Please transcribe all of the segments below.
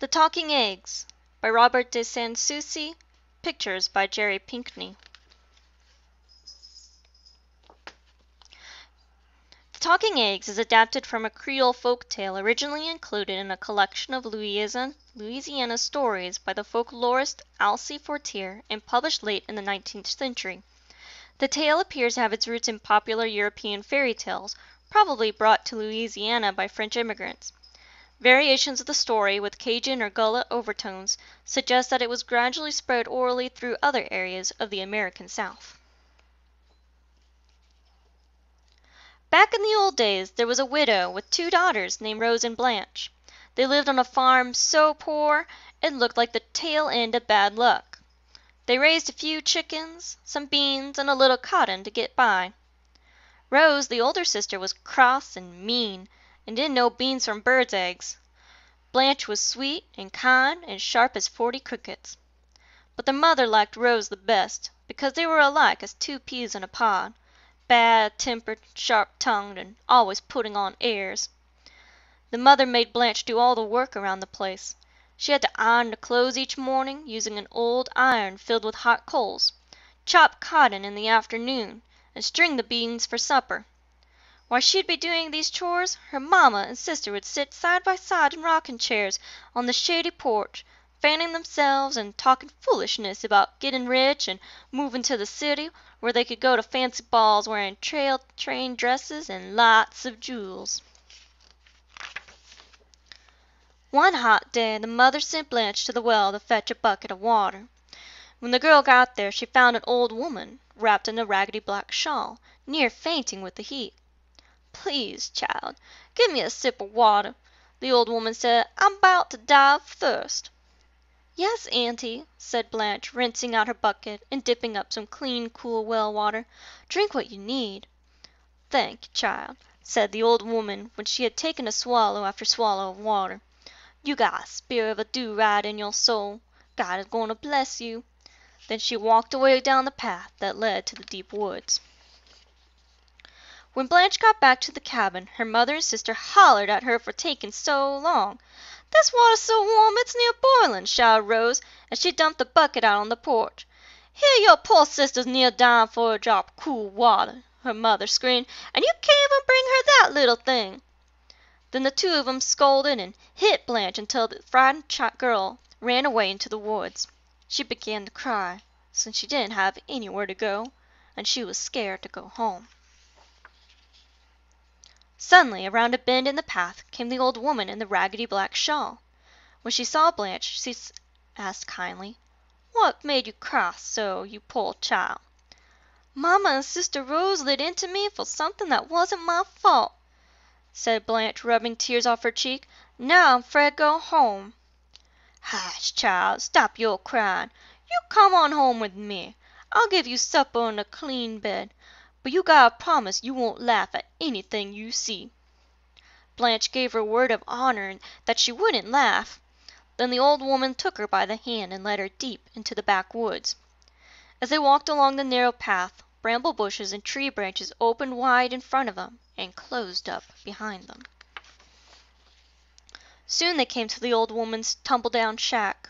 The Talking Eggs by Robert de Sanssouci, pictures by Jerry Pinkney. The Talking Eggs is adapted from a Creole folk tale originally included in a collection of Louisiana stories by the folklorist Alcée Fortier and published late in the 19th century. The tale appears to have its roots in popular European fairy tales, probably brought to Louisiana by French immigrants. Variations of the story with Cajun or Gullah overtones suggest that it was gradually spread orally through other areas of the American South. Back in the old days, there was a widow with two daughters named Rose and Blanche. They lived on a farm so poor it looked like the tail end of bad luck. They raised a few chickens, some beans, and a little cotton to get by. Rose, the older sister, was cross and mean, and didn't know beans from birds' eggs. Blanche was sweet and kind and sharp as 40 crickets. But the mother liked Rose the best, because they were alike as two peas in a pod, bad-tempered, sharp-tongued, and always putting on airs. The mother made Blanche do all the work around the place. She had to iron the clothes each morning, using an old iron filled with hot coals, chop cotton in the afternoon, and string the beans for supper. While she'd be doing these chores, her mamma and sister would sit side by side in rocking chairs on the shady porch, fanning themselves and talking foolishness about getting rich and moving to the city where they could go to fancy balls wearing train dresses and lots of jewels. One hot day the mother sent Blanche to the well to fetch a bucket of water. When the girl got there she found an old woman, wrapped in a raggedy black shawl, near fainting with the heat. "Please, child, give me a sip of water," the old woman said. "I'm 'bout to die of thirst." "Yes, auntie," said Blanche, rinsing out her bucket and dipping up some clean, cool well water. "Drink what you need." "Thank you, child," said the old woman when she had taken a swallow after swallow of water. "You got a spirit of a do-right in your soul. God is going to bless you." Then she walked away down the path that led to the deep woods. When Blanche got back to the cabin, her mother and sister hollered at her for taking so long. "This water's so warm it's near boiling," shouted Rose, as she dumped the bucket out on the porch. "Here your poor sister's near dying for a drop of cool water," her mother screamed, "and you can't even bring her that little thing." Then the two of them scolded and hit Blanche until the frightened girl ran away into the woods. She began to cry, since she didn't have anywhere to go, and she was scared to go home. Suddenly, around a bend in the path, came the old woman in the raggedy black shawl. When she saw Blanche, she asked kindly, "What made you cry so, you poor child?" "Mamma and Sister Rose lit into me for something that wasn't my fault," said Blanche, rubbing tears off her cheek. "Now I'm 'fraid to go home." "Hush, child, stop your crying. You come on home with me. I'll give you supper and a clean bed. But you gotta promise you won't laugh at anything you see." Blanche gave her word of honor that she wouldn't laugh. Then the old woman took her by the hand and led her deep into the backwoods. As they walked along the narrow path, bramble bushes and tree branches opened wide in front of them and closed up behind them. Soon they came to the old woman's tumble-down shack.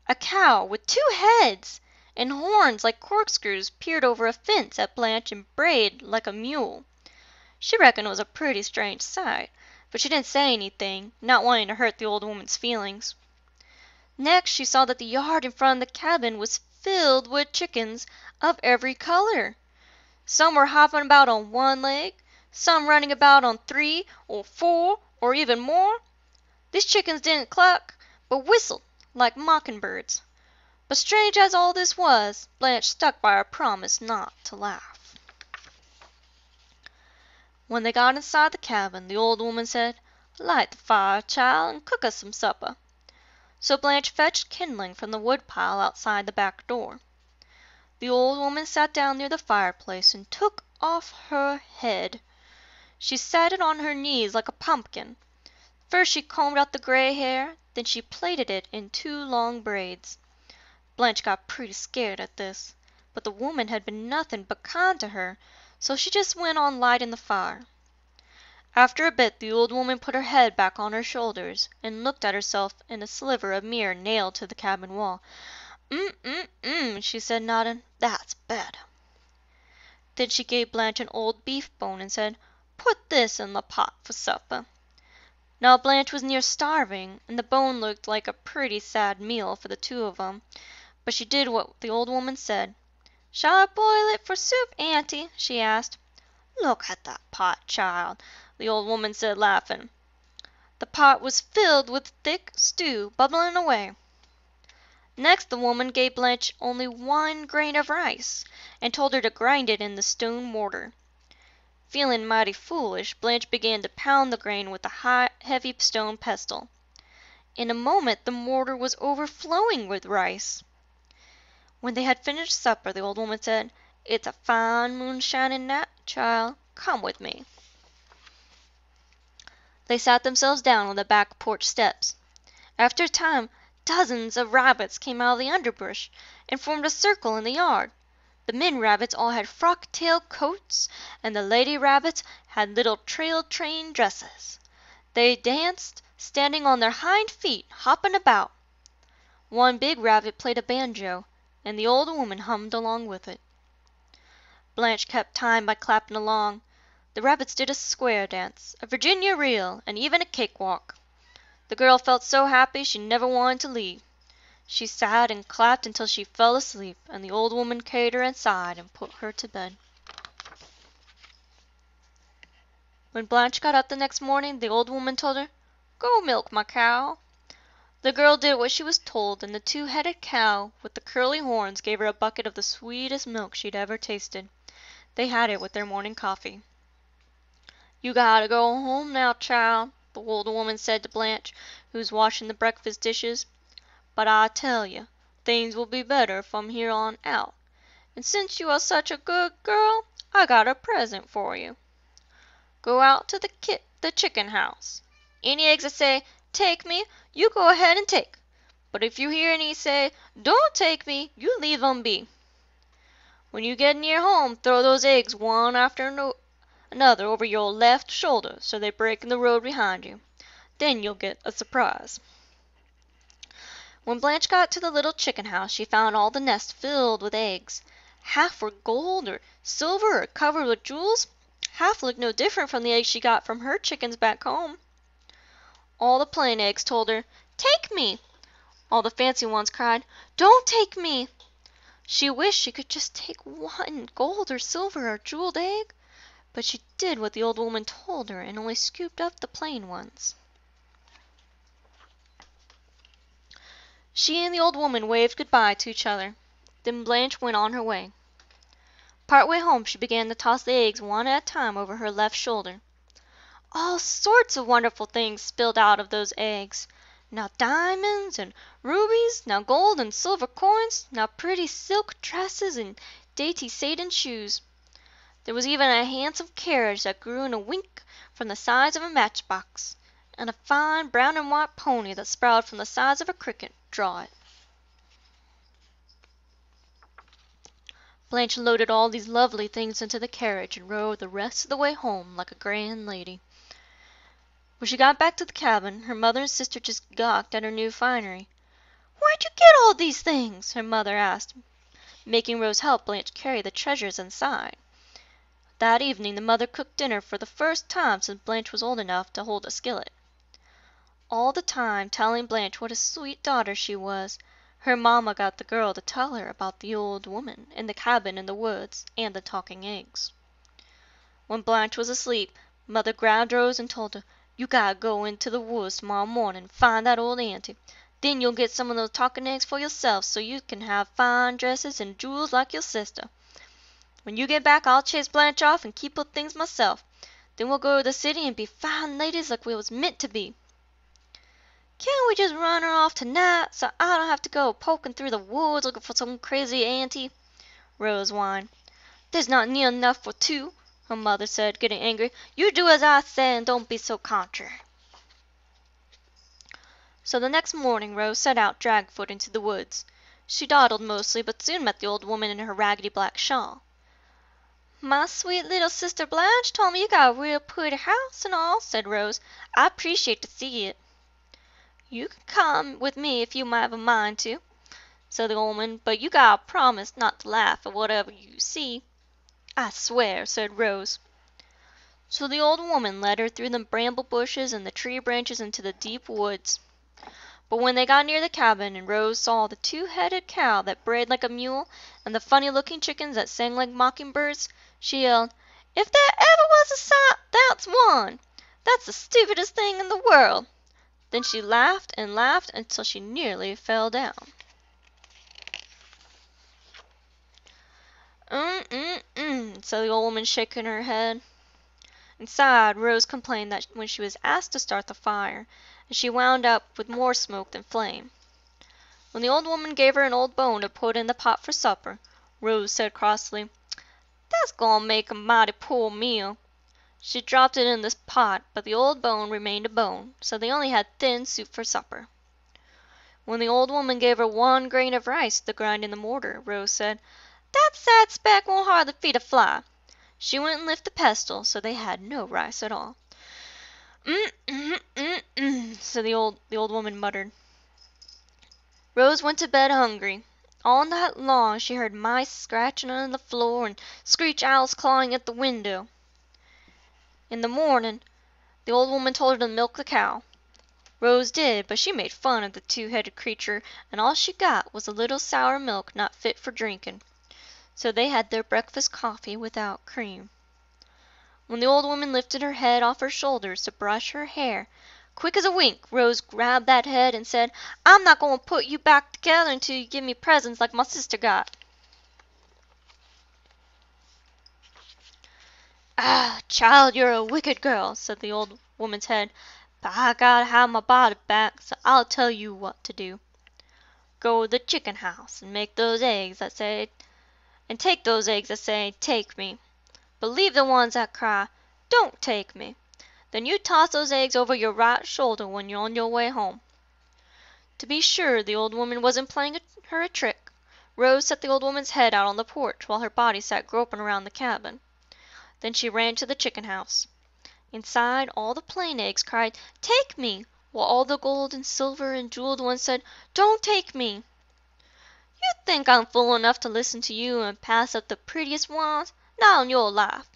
A cow with 2 heads and horns like corkscrews peered over a fence at Blanche and brayed like a mule. She reckoned it was a pretty strange sight, but she didn't say anything, not wanting to hurt the old woman's feelings. Next she saw that the yard in front of the cabin was filled with chickens of every color. Some were hopping about on one leg, some running about on 3 or 4 or even more. These chickens didn't cluck, but whistled like mockingbirds. But strange as all this was, Blanche stuck by her promise not to laugh. When they got inside the cabin, the old woman said, "Light the fire, child, and cook us some supper." So Blanche fetched kindling from the woodpile outside the back door. The old woman sat down near the fireplace and took off her head. She sat it on her knees like a pumpkin. First she combed out the gray hair, then she plaited it in 2 long braids. Blanche got pretty scared at this, but the woman had been nothing but kind to her, so she just went on lighting the fire. After a bit the old woman put her head back on her shoulders and looked at herself in a sliver of mirror nailed to the cabin wall. She said, nodding. "That's better." Then she gave Blanche an old beef bone and said, "Put this in the pot for supper." Now Blanche was near starving, and the bone looked like a pretty sad meal for the two of them, but she did what the old woman said. "Shall I boil it for soup, Auntie?" she asked. "Look at that pot, child," the old woman said, laughing. The pot was filled with thick stew, bubbling away. Next the woman gave Blanche only 1 grain of rice, and told her to grind it in the stone mortar. Feeling mighty foolish, Blanche began to pound the grain with a heavy stone pestle. In a moment the mortar was overflowing with rice. When they had finished supper, the old woman said, "It's a fine moonshining night, child. Come with me." They sat themselves down on the back porch steps. After a time dozens of rabbits came out of the underbrush and formed a circle in the yard. The men rabbits all had frock-tailed coats, and the lady rabbits had little train dresses. They danced, standing on their hind feet, hopping about. One big rabbit played a banjo, and the old woman hummed along with it. Blanche kept time by clapping along. The rabbits did a square dance, a Virginia reel, and even a cakewalk. The girl felt so happy she never wanted to leave. She sat and clapped until she fell asleep, and the old woman carried her inside and put her to bed. When Blanche got up the next morning, the old woman told her, "Go milk my cow." The girl did what she was told, and the two-headed cow with the curly horns gave her a bucket of the sweetest milk she'd ever tasted. They had it with their morning coffee. "You gotta go home now, child," the old woman said to Blanche, who was washing the breakfast dishes. "But I tell you, things will be better from here on out. And since you are such a good girl, I got a present for you. Go out to the chicken house. Any eggs that say, 'Take me,' you go ahead and take. But if you hear any say, 'Don't take me,' you leave 'em be. When you get near home, throw those eggs one after another over your left shoulder so they break in the road behind you. Then you'll get a surprise." When Blanche got to the little chicken house she found all the nests filled with eggs. Half were gold or silver or covered with jewels. Half looked no different from the eggs she got from her chickens back home. All the plain eggs told her, "Take me." All the fancy ones cried, "Don't take me." She wished she could just take one gold or silver or jeweled egg, but she did what the old woman told her and only scooped up the plain ones. She and the old woman waved good-bye to each other. Then Blanche went on her way. Part way home she began to toss the eggs one at a time over her left shoulder. All sorts of wonderful things spilled out of those eggs. Now diamonds and rubies, now gold and silver coins, now pretty silk dresses and dainty satin shoes. There was even a handsome carriage that grew in a wink from the size of a matchbox, and a fine brown and white pony that sprouted from the size of a cricket draw it. Blanche loaded all these lovely things into the carriage and rode the rest of the way home like a grand lady. When she got back to the cabin, her mother and sister just gawked at her new finery. "Where'd you get all these things?" her mother asked, making Rose help Blanche carry the treasures inside. That evening the mother cooked dinner for the first time since Blanche was old enough to hold a skillet. All the time telling Blanche what a sweet daughter she was, her mamma got the girl to tell her about the old woman and the cabin in the woods and the talking eggs. When Blanche was asleep, Mother grabbed Rose and told her, "You gotta go into the woods tomorrow morning and find that old auntie. Then you'll get some of those talking eggs for yourself so you can have fine dresses and jewels like your sister. When you get back I'll chase Blanche off and keep her things myself. Then we'll go to the city and be fine ladies like we was meant to be." "Can't we just run her off tonight so I don't have to go poking through the woods looking for some crazy auntie?" Rose whined. "There's not near enough for two," her mother said, getting angry. "You do as I say and don't be so contrary." So the next morning Rose set out drag-foot into the woods. She dawdled mostly, but soon met the old woman in her raggedy black shawl. "My sweet little sister Blanche told me you got a real pretty house and all," said Rose. "I 'preciate to see it." "You can come with me if you have a mind to," said the old woman, "but you gotta promise not to laugh at whatever you see." "I swear," said Rose. So the old woman led her through the bramble bushes and the tree branches into the deep woods. But when they got near the cabin and Rose saw the two-headed cow that brayed like a mule and the funny-looking chickens that sang like mockingbirds, she yelled, "If there ever was a sight, that's one! That's the stupidest thing in the world!" Then she laughed and laughed until she nearly fell down. Said the old woman, shaking her head. Inside, Rose complained that when she was asked to start the fire, she wound up with more smoke than flame. When the old woman gave her an old bone to put in the pot for supper, Rose said crossly, "That's goin' to make a mighty poor meal." She dropped it in the pot, but the old bone remained a bone, so they only had thin soup for supper. When the old woman gave her one grain of rice to grind in the mortar, Rose said, "That sad speck won't hardly feed a fly." She went and lifted the pestle, so they had no rice at all. So the old woman muttered. Rose went to bed hungry. All night long she heard mice scratching under the floor and screech owls clawing at the window. In the morning the old woman told her to milk the cow. Rose did, but she made fun of the two-headed creature, and all she got was a little sour milk not fit for drinking. So they had their breakfast coffee without cream. When the old woman lifted her head off her shoulders to brush her hair, quick as a wink Rose grabbed that head and said, "I'm not going to put you back together until you give me presents like my sister got." "Ah, child, you're a wicked girl," said the old woman's head, "but I gotta have my body back, so I'll tell you what to do. Go to the chicken house and make those eggs that say, and take those eggs that say, 'Take me.' But leave the ones that cry, 'Don't take me.' Then you toss those eggs over your right shoulder when you're on your way home." To be sure the old woman wasn't playing her a trick. Rose set the old woman's head out on the porch while her body sat groping around the cabin. Then she ran to the chicken house. Inside, all the plain eggs cried, "Take me," while all the gold and silver and jeweled ones said, "Don't take me." "You think I'm fool enough to listen to you and pass up the prettiest ones? Not on your life."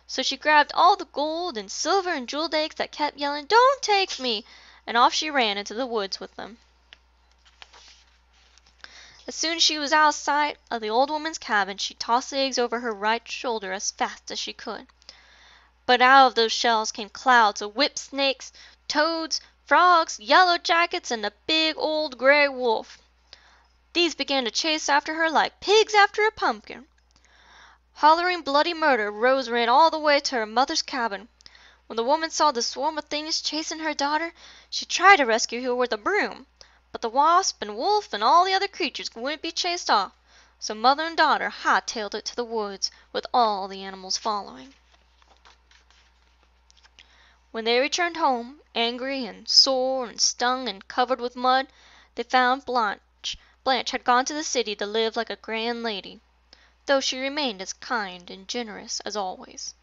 So she grabbed all the gold and silver and jeweled eggs that kept yelling, "Don't take me," and off she ran into the woods with them. As soon as she was out of sight of the old woman's cabin she tossed the eggs over her right shoulder as fast as she could. But out of those shells came clouds of whip snakes, toads, frogs, yellow jackets, and a big old gray wolf. These began to chase after her like pigs after a pumpkin. Hollering bloody murder, Rose ran all the way to her mother's cabin. When the woman saw the swarm of things chasing her daughter, she tried to rescue her with a broom, but the wasp and wolf and all the other creatures wouldn't be chased off, so mother and daughter high-tailed it to the woods, with all the animals following. When they returned home, angry and sore and stung and covered with mud, they found Blanche. Blanche had gone to the city to live like a grand lady, though she remained as kind and generous as always.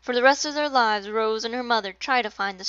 For the rest of their lives Rose and her mother tried to find the